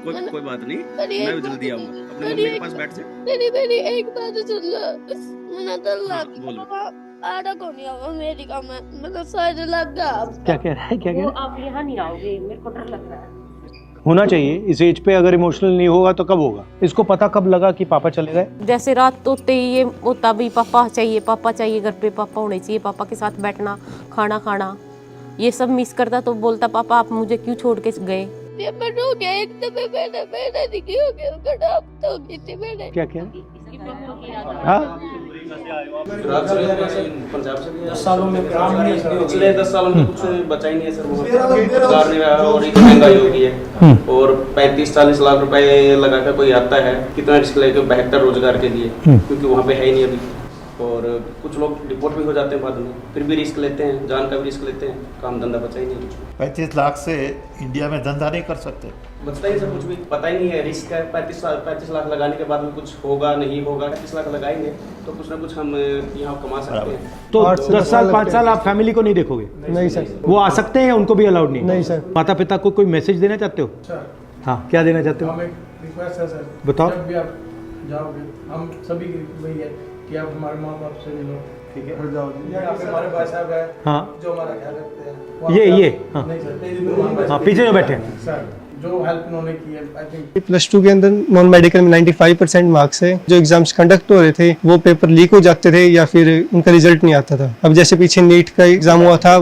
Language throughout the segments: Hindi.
कोई बात नहीं, मैं जल्दी आऊंगा। अपनी मम्मी के पास बैठ जा। मेरी एक बात सुन लो। मैंने तो बोलो। आड़ा को नहीं आवा अमेरिका में, मतलब शायद लग गया। क्या कह रहा है, क्या कह रहा है? आप यहाँ नहीं आओगे, मेरे को डर लग रहा है। होना चाहिए इस एज पे, अगर इमोशनल नहीं होगा तो कब होगा? इसको पता कब लगा कि पापा चले गए? जैसे रात होते ही ये होता भी पापा चाहिए घर पे, पापा होने चाहिए, पापा के साथ बैठना, खाना खाना, ये सब मिस करता। तो बोलता पापा आप मुझे क्यों छोड़ के गए? ये बट हो गया एकदम मैंने दिखी हो गया गड़ा तो कितने मैंने क्या क्या? हाँ, पंजाब से 10 सालों में पिछले 10 सालों में कुछ बचा ही नहीं है सर। रोजगार नहीं रहा और इतनी महंगाई हो गई है, और 35-40 लाख रुपए लगा कर कोई आता है, कितना रिस्क लेके बेहतर रोजगार के लिए, क्योंकि वहाँ पे है ही नहीं अभी। और कुछ लोग डिपोर्ट भी हो जाते हैं बाद में, फिर भी रिस्क लेते हैं, जान का भी रिस्क लेते हैं, काम धंधा बचा ही नहीं कुछ। 35 लाख से इंडिया में धंधा नहीं कर सकते, बचता ही सर कुछ भी, पता ही नहीं है, रिस्क है। 35 लाख लगाने के बाद में कुछ होगा नहीं होगा, 35 लाख लगाएंगे तो कुछ ना कुछ हम यहाँ कमा सकते हैं। तो 10 साल 5 साल आप फैमिली को नहीं देखोगे? नहीं सर। वो आ सकते हैं, उनको भी अलाउड नहीं? नहीं सर। माता पिता को कोई मैसेज देना चाहते हो? हाँ, क्या देना चाहते हो? हम एक रिक्वेस्ट है सर, बताओ। जब भी आप जाओगे हम सभी की वही है कि आप हमारे माँ बाप से मिलो, ठीक है? जाओ यहाँ पे हमारे भाई साहब है, हाँ, जो हमारा ख्याल रखते हैं। ये हाँ नहीं सर, हाँ, पीछे जो बैठे हैं सर, जो हेल्प उन्होंने की है, आई थिंक +2 के अंदर नॉन मेडिकल में 95% मार्क्स है। जो एग्जाम्स कंडक्ट हो रहे थे वो पेपर लीक हो जाते थे या फिर उनका रिजल्ट नहीं आता था। अब जैसे पीछे नीट का एग्जाम हुआ था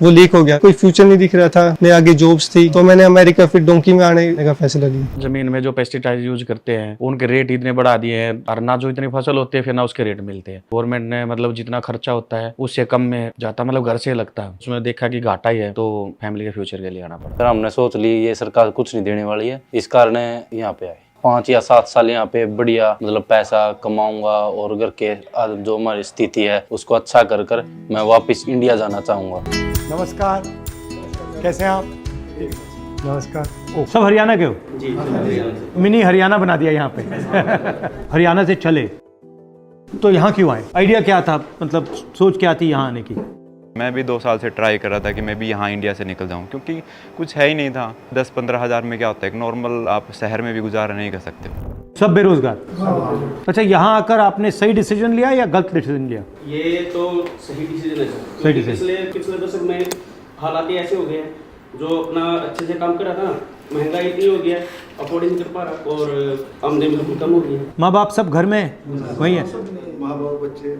वो लीक हो गया, कोई फ्यूचर नहीं दिख रहा था, न आगे जॉब्स थी, तो मैंने अमेरिका फिर डोंकी में आने का फैसला लिया। जमीन में जो पेस्टिसाइड यूज करते हैं उनके रेट इतने बढ़ा दिए हैं, और ना जो इतनी फसल होती है फिर ना उसके रेट मिलते हैं। गवर्नमेंट ने मतलब जितना खर्चा होता है उससे कम में जाता, मतलब घर से लगता है, उसमें देखा कि घाटा ही है, तो फैमिली के फ्यूचर के लिए आना पड़ता। सर हमने सोच ली ये सरकार कुछ नहीं देने वाली है, इस कारण यहाँ पे आए। 5 या 7 साल यहाँ पे बढ़िया मतलब पैसा कमाऊंगा, और घर के जो हमारी स्थिति है उसको अच्छा कर कर मैं वापस इंडिया जाना चाहूँगा। नमस्कार, कैसे हैं आप? नमस्कार। सब हरियाणा के हो? जी, मिनी हरियाणा बना दिया यहाँ पे। हरियाणा से चले तो यहाँ क्यों आए? आइडिया क्या था, मतलब सोच क्या थी यहाँ आने की? मैं भी 2 साल से ट्राई कर रहा था कि मैं भी यहाँ इंडिया से निकल जाऊँ, क्योंकि कुछ है ही नहीं था। 10-15 हज़ार में क्या होता है, एक नॉर्मल आप शहर में भी गुजारा नहीं कर सकते। सब बेरोजगार। अच्छा, यहाँ आकर आपने सही डिसीजन लिया या गलत डिसीजन लिया? ये तो सही डिसीजन है सर। सही डिसीजन। पिछले दशक में हालात ही ऐसे हो गए हैं, जो अपना अच्छे से काम कर रहा था ना, महंगाई इतनी हो गया है, अफोर्ड नहीं कर पा रहा, और आमदनी बिल्कुल कम हो गई है। माँ बाप सब घर में वही है? माँ बाप बच्चे।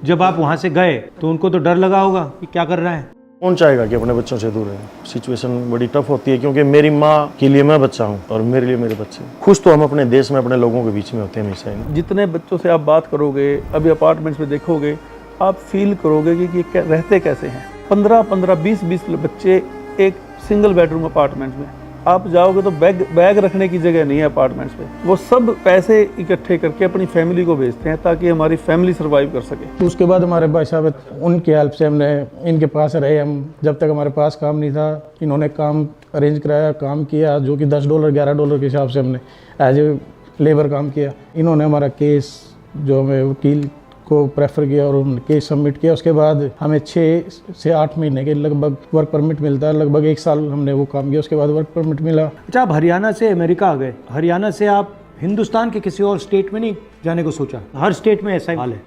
जब आप वहाँ से गए तो उनको तो डर लगा होगा कि क्या कर रहा है? कौन चाहेगा कि अपने बच्चों से दूर रहे? सिचुएशन बड़ी टफ होती है, क्योंकि मेरी माँ के लिए मैं बच्चा हूँ और मेरे लिए मेरे बच्चे। खुश तो हम अपने देश में अपने लोगों के बीच में होते हैं हमेशा ही। जितने बच्चों से आप बात करोगे, अभी अपार्टमेंट्स में देखोगे, आप फील करोगे कि ये रहते कैसे हैं। 15-15, 20-20 बच्चे एक सिंगल बेडरूम अपार्टमेंट में। आप जाओगे तो बैग रखने की जगह नहीं है अपार्टमेंट्स में। वो सब पैसे इकट्ठे करके अपनी फैमिली को भेजते हैं ताकि हमारी फैमिली सर्वाइव कर सके। तो उसके बाद हमारे भाई साहब, उनकी हेल्प से हमने इनके पास रहे। हम जब तक हमारे पास काम नहीं था, इन्होंने काम अरेंज कराया, काम किया, जो कि $10 $11 के हिसाब से हमने एज ए लेबर काम किया। इन्होंने हमारा केस, जो हमें वकील को प्रेफर किया और उन्होंने केस सबमिट किया। उसके बाद हमें 6 से 8 महीने के लगभग वर्क परमिट मिलता है। लगभग 1 साल हमने वो काम किया, उसके बाद वर्क परमिट मिला। अच्छा, आप हरियाणा से अमेरिका आ गए, हरियाणा से आप हिंदुस्तान के किसी और स्टेट में नहीं जाने को सोचा? हर स्टेट में ऐसा ही हाल है।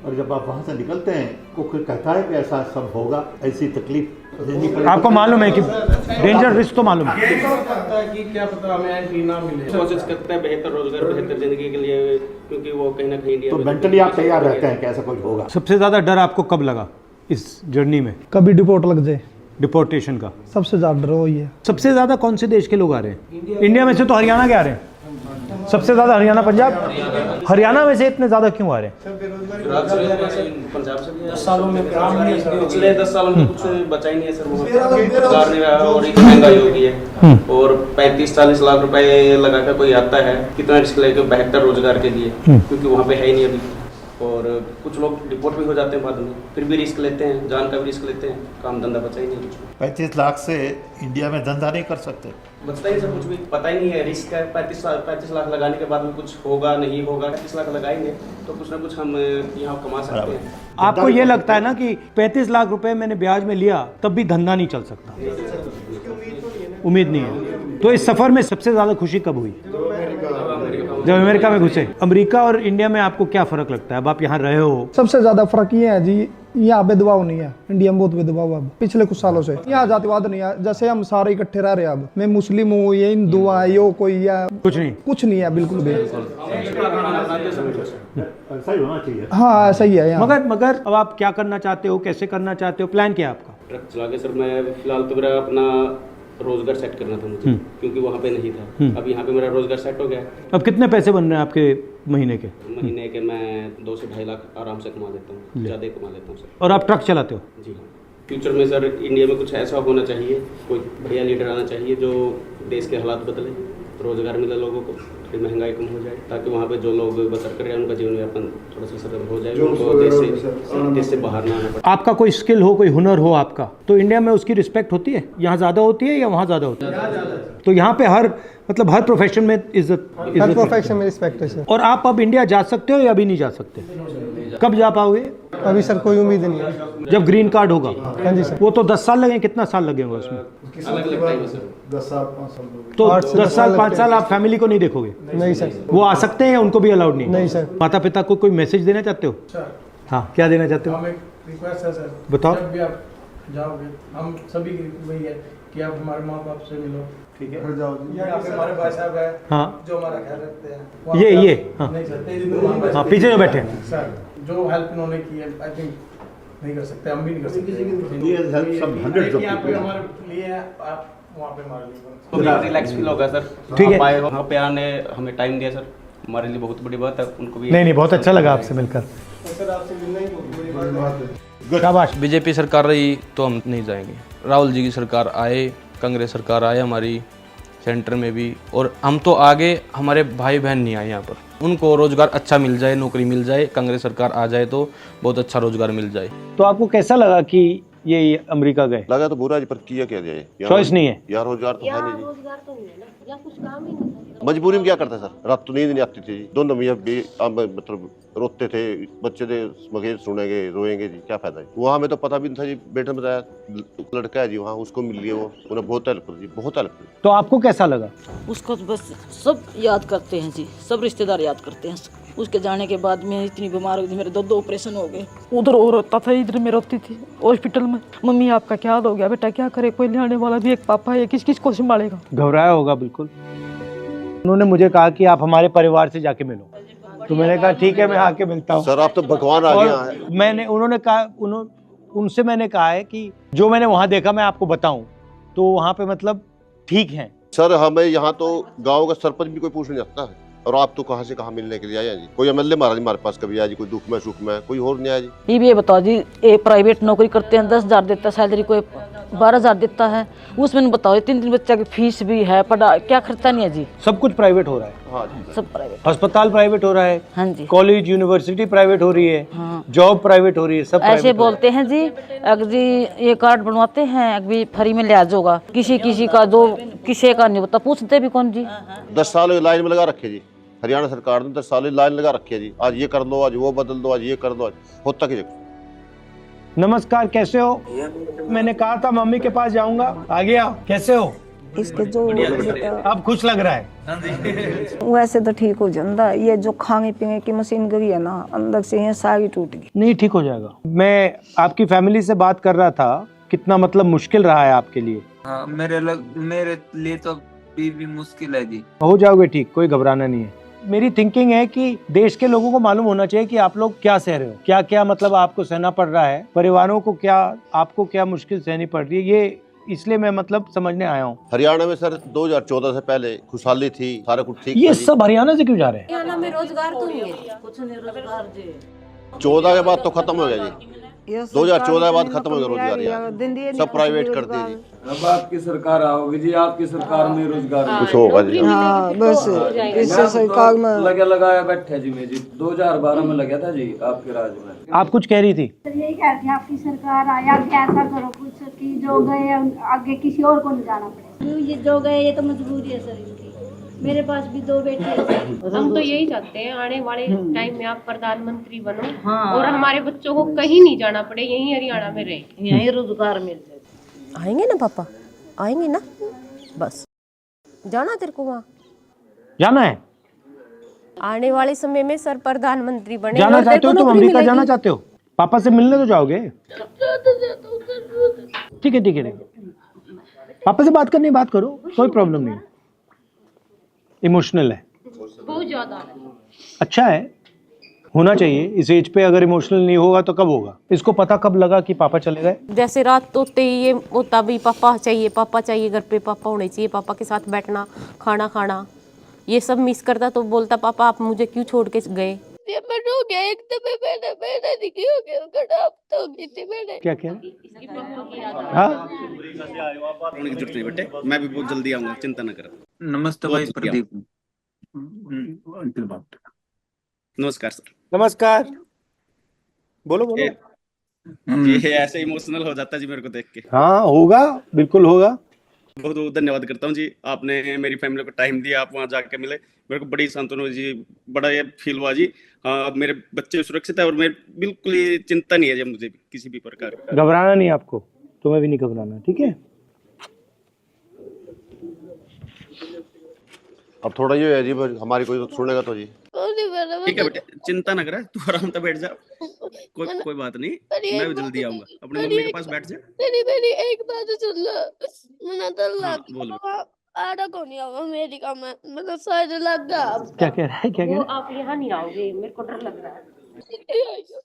और जब आप वहाँ से निकलते हैं तो कोई कहता है कि ऐसा सब होगा, ऐसी तकलीफ आपको मालूम है कि डेंजर रिस्क तो मालूम है कि क्या पता हमें एंट्री ना मिले। कोशिश करता है बेहतर रोजगार, बेहतर जिंदगी के लिए, क्योंकि वो कहीं ना कहीं इंडिया तो में मेंटली आप तैयार रहते हैं कि ऐसा कुछ होगा। सबसे ज़्यादा डर आपको कब लगा इस जर्नी में? कभी डिपोर्ट लग जाए, डिपोर्टेशन का सबसे ज़्यादा डर वही है। सबसे ज़्यादा कौन से देश के लोग आ रहे हैं? इंडिया में से तो हरियाणा के आ रहे हैं सबसे ज़्यादा, हरियाणा पंजाब। हरियाणा में से इतने ज़्यादा क्यों आ रहे हैं? पंजाब से भी 10 सालों में पिछले 10 सालों में कुछ बचा ही नहीं है सर। रोजगार नहीं रहा और इतनी महंगाई हो गई है, और 35-40 लाख रुपए लगा कर कोई आता है, कितना रिस्क लेके बेहतर रोजगार के लिए, क्योंकि वहाँ पे है ही नहीं अभी। और कुछ लोग डिपोर्ट भी हो जाते हैं बाद में, फिर भी रिस्क लेते हैं, जान का भी रिस्क लेते हैं, काम धंधा बचा ही नहीं कुछ। 35 लाख से इंडिया में धंधा नहीं कर सकते, बचता ही सब कुछ भी, पता ही नहीं है, रिस्क है। 35 लाख लगाने के बाद में कुछ होगा नहीं होगा, 35 लाख लगाएंगे तो कुछ ना कुछ हम यहाँ कमा सकते हैं। आपको ये लगता है ना कि 35 लाख रुपए मैंने ब्याज में लिया तब भी धंधा नहीं चल सकता? उम्मीद नहीं है। तो इस सफ़र में सबसे ज़्यादा खुशी कब हुई? जब अमेरिका में घुसे। अमेरिका और इंडिया में आपको क्या फ़र्क लगता है? अब आप यहाँ रहे हो। सबसे ज़्यादा फ़र्क ये है जी, यहाँ भेदभाव नहीं है। इंडिया में बहुत भेदभाव अब पिछले कुछ सालों से। यहाँ जातिवाद नहीं है, जैसे हम सारे इकट्ठे रह रहे हैं। अब मैं मुस्लिम हूँ, ये हिंदू है, यो कोई है, कुछ नहीं है, बिल्कुल भी। ऐसा ही होना चाहिए। हाँ सही है यहाँ। मगर अब आप क्या करना चाहते हो, कैसे करना चाहते हो, प्लान क्या है आपका? ट्रक चला के सर मैं फिलहाल तो मेरा अपना रोजगार सेट करना था मुझे, क्योंकि वहाँ पे नहीं था। अब यहाँ पे मेरा रोजगार सेट हो गया। अब कितने पैसे बन रहे हैं आपके महीने के? महीने के मैं 2 से 2.5 लाख आराम से कमा लेता हूँ, ज़्यादा कमा लेता हूँ सर। और आप ट्रक चलाते हो? जी हाँ। फ्यूचर में सर इंडिया में कुछ ऐसा होना चाहिए, कोई बढ़िया लीडर आना चाहिए जो देश के हालात बदले, रोजगार मिले लोगों को, थोड़ी महंगाई कम हो जाए, ताकि वहाँ पे जो लोग बसर कर रहे हैं उनका जीवन यापन थोड़ा सा सरल हो जाए, उनको देश से बाहर ना आना पड़े। आपका कोई स्किल हो, कोई हुनर हो आपका, तो इंडिया में उसकी रिस्पेक्ट होती है? यहाँ ज़्यादा होती है या वहाँ ज़्यादा होती है? तो यहाँ पे हर प्रोफेशन में इज्जत, हर प्रोफेशन में रिस्पेक्ट है सर। और आप अब इंडिया जा सकते हो या अभी नहीं जा सकते? कब जा पाओगे? अभी सर कोई उम्मीद नहीं है। जब ग्रीन कार्ड होगा? हाँ जी सर। वो तो 10 साल लगेंगे, कितना साल लगेगा उसमें? अलग-अलग टाइम है सर। 10 साल 5 साल तो 10 साल 5 साल आप फैमिली को नहीं देखोगे? नहीं सर। वो आ सकते हैं या उनको भी अलाउड नहीं? नहीं सर। माता पिता को कोई मैसेज देना चाहते हो? हाँ, क्या देना चाहते हो? हम एक रिक्वेस्ट है सर, बताओ। जब भी आप जाओगे, हम सभी की वही है कि आप हमारे माँ बाप से मिलो, ठीक है? यहाँ पे हमारे भाई साहब है, हाँ, जो हमारा ख्याल रखते हैं। ये हाँ, नहीं सर, हाँ, पीछे जो बैठे हैं सर, जो हेल्प इन्होंने की है, आई थिंक नहीं कर सकते, हम भी नहीं कर सकते। ये हेल्प सब 100 यहाँ पे हमारे लिए है, आप वहाँ पे हमारे लिए। तो रिलैक्स फील होगा सर। ठीक है। आप आए हो, वहाँ पे आने हमें टाइम दिया सर, हमारे लिए बहुत बड़ी बात है। उनको भी नहीं, बहुत अच्छा लगा आपसे मिलकर। सर आपसे मिलना ही बहुत बड़ी बात है। शाबाश। बीजेपी सरकार रही तो हम नहीं जाएंगे। राहुल जी की सरकार आए, कांग्रेस सरकार आए हमारी सेंटर में भी, और हम तो आगे, हमारे भाई बहन नहीं आए यहाँ पर, उनको रोजगार अच्छा मिल जाए, नौकरी मिल जाए, कांग्रेस सरकार आ जाए तो बहुत अच्छा रोजगार मिल जाए। तो आपको कैसा लगा कि ये अमेरिका गए? लगा तो बुरा जी, पर किया क्या जाए, चॉइस नहीं है यार, रोजगार तो है नहीं जी। रोजगार तो नहीं है ना, या कुछ काम ही नहीं था। मजबूरी में क्या करते सर, रात तो नींद नहीं आती थी जी। दोनों मियाँ मतलब रोते थे, बच्चे थे मगे सुनेंगे रोएंगे जी, क्या फायदा है। वहाँ में तो पता भी नहीं था जी, बेटे ने बताया लड़का है जी वहाँ, उसको मिल लिया, वो उन्हें बहुत हेल्प कर जी, बहुत हेल्प। तो आपको कैसा लगा? उसको बस सब याद करते हैं जी, सब रिश्तेदार याद करते हैं। उसके जाने के बाद मैं इतनी बीमार हो गई, मेरे 2 ऑपरेशन हो गए। उधर और रोता था, इधर मैं रोती थी हॉस्पिटल में। मम्मी आपका क्या हाल हो गया बेटा, क्या करे, कोई ले आने वाला भी, एक पापा है, किस किस को संभालेगा। घबराया होगा बिल्कुल। उन्होंने मुझे कहा कि आप हमारे परिवार से जाके मिलो, तो मैंने कहा ठीक है, मैं आके मिलता हूँ। सर आप तो भगवान आ गए। उन्होंने कहा, उनसे मैंने कहा है कि जो मैंने वहाँ देखा मैं आपको बताऊँ, तो वहाँ पे मतलब ठीक है। सर हमें यहाँ तो गाँव का सरपंच भी कोई पूछने जाता है, और आप तो कहाँ से कहाँ मिलने के लिए आया जी। कोई एमएलए महाराज हमारे पास कभी आया जी, कोई दुख में सुख में, कोई और नहीं आया जी। ये भी बताओ जी, ये प्राइवेट नौकरी करते हैं, 10,000 देता है सैलरी, कोई 12,000 देता है, उसमें बताओ 3 बच्चा की फीस भी है, पढ़ा, क्या खर्चा नहीं है जी। सब कुछ प्राइवेट हो रहा है। हाँ जी, सब प्राइवेट। अस्पताल प्राइवेट हो रहा है। हाँ जी। कॉलेज यूनिवर्सिटी प्राइवेट हो रही है। हाँ। जॉब प्राइवेट हो रही है, सब ऐसे बोलते हैं जी, अगर जी ये कार्ड बनवाते हैं, अभी फ्री में लिहाज होगा, किसी का जो किसी का नहीं होता, पूछते भी कौन जी। 10 साल लाइन में लगा रखे जी, हरियाणा सरकार ने 10 साल लाइन लगा रखी है जी। आज ये कर दो, आज वो बदल दो, आज ये कर दो, आज होता की जगह। नमस्कार, कैसे हो? मैंने कहा था मम्मी के पास जाऊंगा, आ गया। कैसे हो? इसके जो अब खुश लग रहा है? वैसे तो ठीक हो जाता, ये जो खाने पीने की मशीन गई है ना, अंदर से ये सारी टूट गई। नहीं, ठीक हो जाएगा। मैं आपकी फैमिली से बात कर रहा था, कितना मतलब मुश्किल रहा है आपके लिए। हाँ, मेरे लिए तो भी मुश्किल है जी। हो जाओगे ठीक, कोई घबराना नहीं है। मेरी थिंकिंग है कि देश के लोगों को मालूम होना चाहिए कि आप लोग क्या सह रहे हो, क्या क्या मतलब आपको सहना पड़ रहा है, परिवारों को क्या, आपको क्या मुश्किल सहनी पड़ रही है, ये इसलिए मैं मतलब समझने आया हूँ। हरियाणा में सर 2014 से पहले खुशहाली थी, सारा कुछ ठीक। ये सब हरियाणा से क्यों जा रहे हैं? हरियाणा में रोजगार तो नहीं है, कुछ नहीं रोजगार जी। 14 के बाद तो खत्म हो गया जी, 2014 के बाद खत्म हो गया रोजगार यार, सब प्राइवेट कर दिए जी। अब आपकी सरकार आओगी जी, आपकी सरकार में रोजगार कुछ होगा जी। हाँ बस इससे सरकार में लगे लगाया बैठे जी। मैं जी 2012 में लगा था जी आपके राज में। आप कुछ कह रही थी? यही कहते हैं आपकी सरकार आया, ऐसा करो कुछ कि जो गए आगे किसी और को नहीं जाना पड़े। ये जो गए ये तो मजबूरी है सर इनकी। मेरे पास भी 2 बेटे हैं। हम तो यही चाहते हैं आने वाले टाइम में आप प्रधानमंत्री बनो। हाँ। और हमारे बच्चों को कहीं नहीं जाना पड़े, यहीं हरियाणा में रहे, यहीं रोजगार मिल जाए। आएंगे ना पापा, आएंगे ना? बस जाना तेरे को वहाँ जाना है? आने वाले समय में सर प्रधानमंत्री बने। जाना चाहते हो तुम? अमेरिका जाना चाहते हो? पापा से मिलने तो जाओगे? ठीक है ठीक है ठीक है, पापा से बात करनी बात करो, कोई प्रॉब्लम नहीं। इमोशनल है बहुत ज्यादा, अच्छा है, होना चाहिए इस एज पे। अगर इमोशनल नहीं होगा तो कब होगा? इसको पता कब लगा कि पापा चले गए? जैसे रात होते ही ये होता भी पापा चाहिए घर पे, पापा होने चाहिए, पापा के साथ बैठना, खाना खाना, ये सब मिस करता। तो बोलता पापा आप मुझे क्यों छोड़ के गए? मन हो गया एकदम, मैंने दिखी हो गया गड़ा तो गई थी मैंने। क्या क्या? हाँ की जरूरत नहीं बेटे, मैं भी बहुत जल्दी आऊंगा, चिंता न कर। नमस्ते भाई प्रदीप। नमस्कार सर। नमस्कार, बोलो बोलो। ये ऐसे इमोशनल हो जाता जी मेरे को देख के। हाँ होगा, बिल्कुल होगा। बहुत बहुत धन्यवाद करता हूँ जी, आपने मेरी फैमिली को टाइम दिया, आप वहाँ जाके मिले, मेरे को बड़ी सांत्वना हुई जी, बड़ा ये फील हुआ जी। हाँ, मेरे बच्चे सुरक्षित है और मैं बिल्कुल ही चिंता नहीं है जी मुझे किसी भी प्रकार की। घबराना नहीं आपको, तुम्हें भी नहीं घबराना, ठीक है? अब थोड़ा ये है जी, हमारी कोई तो सुनेगा तो जी। ठीक है बेटे, चिंता न करे, तू आराम से बैठ जा, कोई बात नहीं, मैं भी जल्दी आऊंगा। अपनी मम्मी के पास बैठ जा। मेरी एक बात सुन लो, मैंने तो बोलो। आड़ा को नहीं आऊंगा अमेरिका में, मतलब शायद लग गया। क्या कह रहा है? क्या कह रहा है? आप यहाँ नहीं आओगे, मेरे को डर लग रहा है।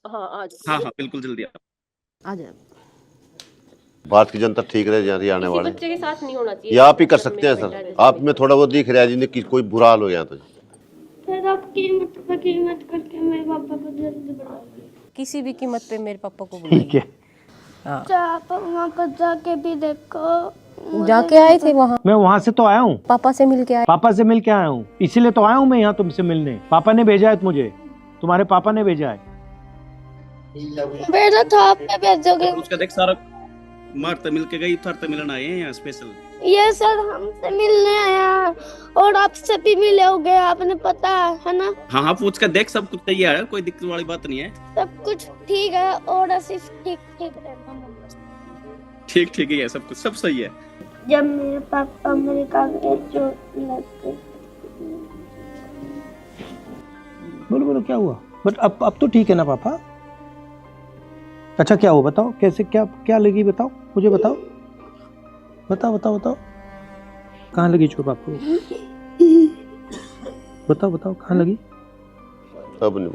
हाँ आज, हाँ बिल्कुल जल्दी आ जाए। भारत की जनता ठीक रहे जहाँ आने वाले, बच्चे के साथ नहीं होना चाहिए। ये आप ही कर सकते हैं सर। आप में थोड़ा बहुत दिख रहा है जी कि कोई बुरा हाल हो गया तो फिर आप कीमत करके मेरे पापा को जल्दी बुला किसी भी कीमत पे मेरे पापा को ठीक है। आप वहाँ पर जाके भी देखो। जाके आए थे वहाँ? मैं वहाँ से तो आया हूँ, पापा से मिल के आए। पापा से मिल के आया हूँ, इसीलिए तो आया हूँ मैं यहाँ तुमसे मिलने। पापा ने भेजा है मुझे, तुम्हारे पापा ने भेजा है। भेजा था, आप में भेजोगे? उसका देख सारा मारते मिल के गई, उतारते मिलना आए हैं यहाँ स्पेशल। ये सर हमसे मिलने आया और आपसे भी मिले होगे, आपने पता है ना? हाँ हाँ पूछ कर देख, सब कुछ तैयार है, कोई दिक्कत वाली बात नहीं है। सब कुछ ठीक है और सिर्फ ठीक ठीक ही है, सब कुछ सब सही है। जब मेरे पापा अमेरिका गए चोट लग गई। बोलो बोलो क्या हुआ? बट अब तो ठीक है ना पापा? अच्छा क्या हुआ बताओ, कैसे क्या लगी बताओ, मुझे बताओ बताओ। कहाँ लगी चोट आपको? बताओ कहाँ लगी? अब नहीं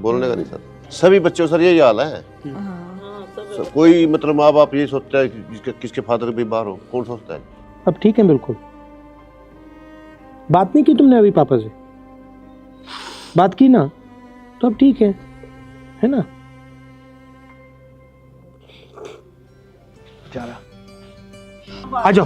बोलने का नहीं सर। सभी बच्चों सर यही हाल है। कोई मतलब माँ बाप ये सोचता है कि किसके फादर भी बाहर हो, कौन सोचता है? अब ठीक है बिल्कुल। बात नहीं की तुमने अभी पापा से? बात की ना, तो अब ठीक है ना? आ जाओ।